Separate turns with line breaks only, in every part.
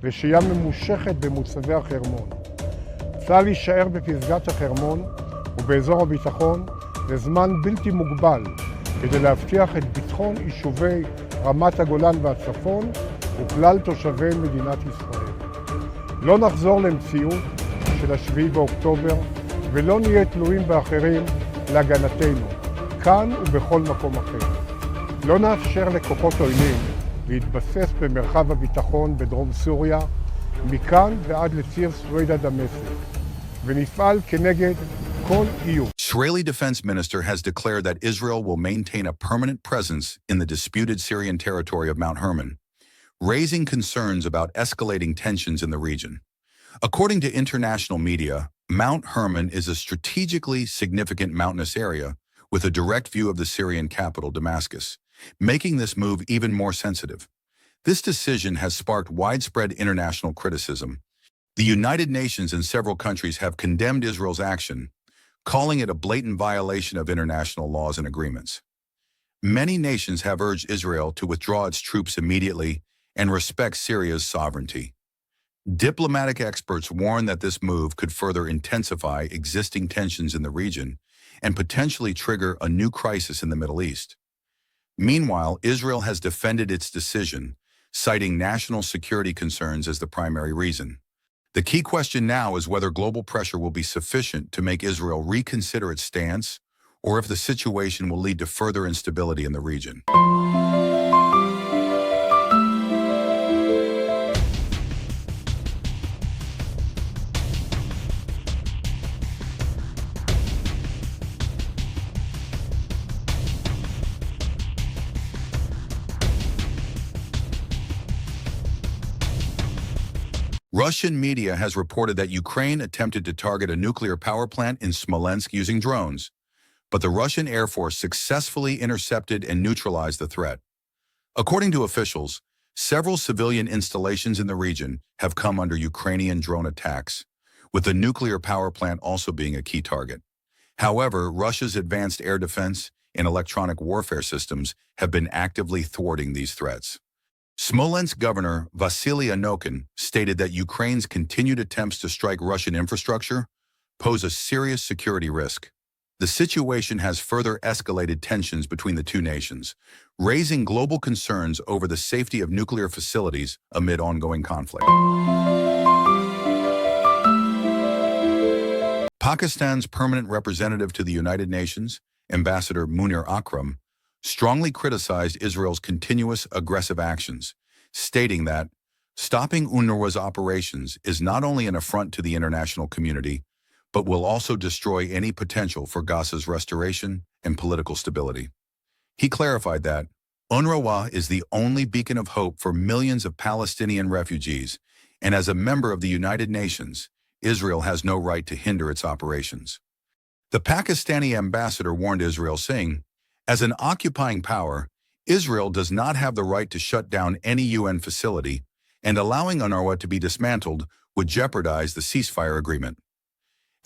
ושהייה ממושכת במוצבי החרמון. צה"ל יישאר בפסגת החרמון ובאזור הביטחון לזמן בלתי מוגבל כדי להבטיח את ביטחון יישובי רמת הגולן והצפון וכלל תושבי מדינת ישראל. לא נחזור למציאות של 7 באוקטובר ולא נהיה תלויים באחרים להגנתנו, כאן ובכל מקום אחר. לא נאפשר לכוחות עוינים להתבסס במרחב הביטחון בדרום סוריה, מכאן ועד לציר סווידה דמשק, ונפעל כנגד כל איום.
Israeli Defense Minister has declared that Israel will maintain a permanent presence in the disputed Syrian territory of Mount Hermon, raising concerns about escalating tensions in the region. According to international media, Mount Hermon is a strategically significant mountainous area with a direct view of the Syrian capital, Damascus, making this move even more sensitive. This decision has sparked widespread international criticism. The United Nations and several countries have condemned Israel's action, calling it a blatant violation of international laws and agreements. Many nations have urged Israel to withdraw its troops immediately and respect Syria's sovereignty. Diplomatic experts warn that this move could further intensify existing tensions in the region and potentially trigger a new crisis in the Middle East. Meanwhile, Israel has defended its decision, citing national security concerns as the primary reason. The key question now is whether global pressure will be sufficient to make Israel reconsider its stance, or if the situation will lead to further instability in the region. Russian media has reported that Ukraine attempted to target a nuclear power plant in Smolensk using drones, but the Russian Air Force successfully intercepted and neutralized the threat. According to officials, several civilian installations in the region have come under Ukrainian drone attacks, with the nuclear power plant also being a key target. However, Russia's advanced air defense and electronic warfare systems have been actively thwarting these threats. Smolensk Governor Vasily Anokin stated that Ukraine's continued attempts to strike Russian infrastructure pose a serious security risk. The situation has further escalated tensions between the two nations, raising global concerns over the safety of nuclear facilities amid ongoing conflict. Pakistan's permanent representative to the United Nations, Ambassador Munir Akram, strongly criticized Israel's continuous aggressive actions, stating that stopping UNRWA's operations is not only an affront to the international community, but will also destroy any potential for Gaza's restoration and political stability. He clarified that UNRWA is the only beacon of hope for millions of Palestinian refugees, and as a member of the United Nations, Israel has no right to hinder its operations. The Pakistani ambassador warned Israel, saying, "As an occupying power, Israel does not have the right to shut down any UN facility, and allowing UNRWA to be dismantled would jeopardize the ceasefire agreement."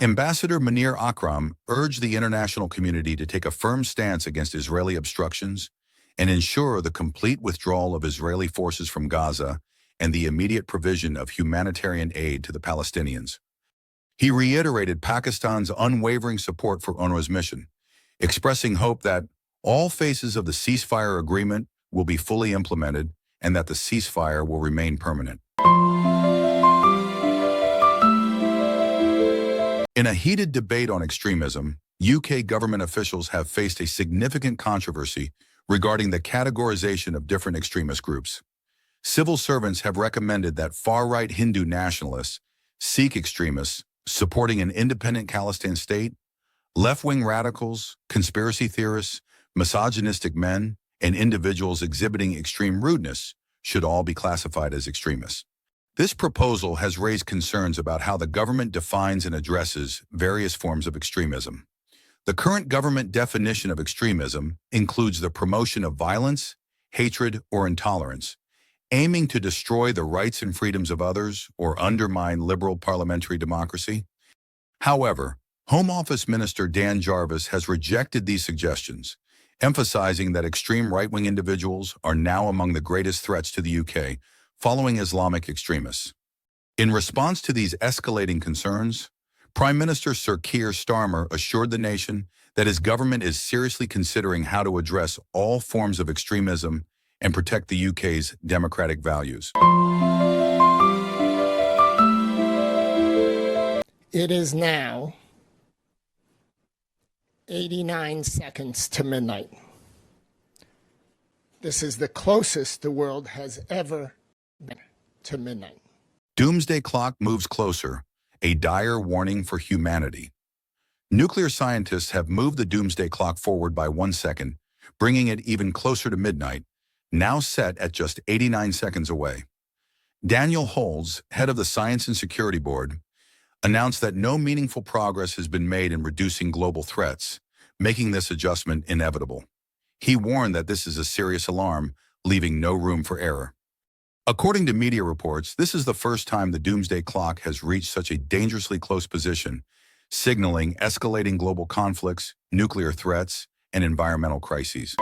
Ambassador Munir Akram urged the international community to take a firm stance against Israeli obstructions and ensure the complete withdrawal of Israeli forces from Gaza and the immediate provision of humanitarian aid to the Palestinians. He reiterated Pakistan's unwavering support for UNRWA's mission, expressing hope that all phases of the ceasefire agreement will be fully implemented and that the ceasefire will remain permanent. In a heated debate on extremism, UK government officials have faced a significant controversy regarding the categorization of different extremist groups. Civil servants have recommended that far-right Hindu nationalists, Sikh extremists supporting an independent Khalistan state, left-wing radicals, conspiracy theorists, misogynistic men, and individuals exhibiting extreme rudeness should all be classified as extremists. This proposal has raised concerns about how the government defines and addresses various forms of extremism. The current government definition of extremism includes the promotion of violence, hatred, or intolerance, aiming to destroy the rights and freedoms of others or undermine liberal parliamentary democracy. However, Home Office Minister Dan Jarvis has rejected these suggestions, emphasizing that extreme right-wing individuals are now among the greatest threats to the UK following Islamic extremists. In response to these escalating concerns, Prime Minister Sir Keir Starmer assured the nation that his government is seriously considering how to address all forms of extremism and protect the UK's democratic values.
It is now 89 seconds to midnight. This is the closest the world has ever been to midnight.
Doomsday clock moves closer, a dire warning for humanity. Nuclear scientists have moved the doomsday clock forward by 1 second, bringing it even closer to midnight, now set at just 89 seconds away. Daniel Holz, head of the Science and Security Board, announced that no meaningful progress has been made in reducing global threats, making this adjustment inevitable. He warned that this is a serious alarm, leaving no room for error. According to media reports, this is the first time the doomsday clock has reached such a dangerously close position, signaling escalating global conflicts, nuclear threats, and environmental crises.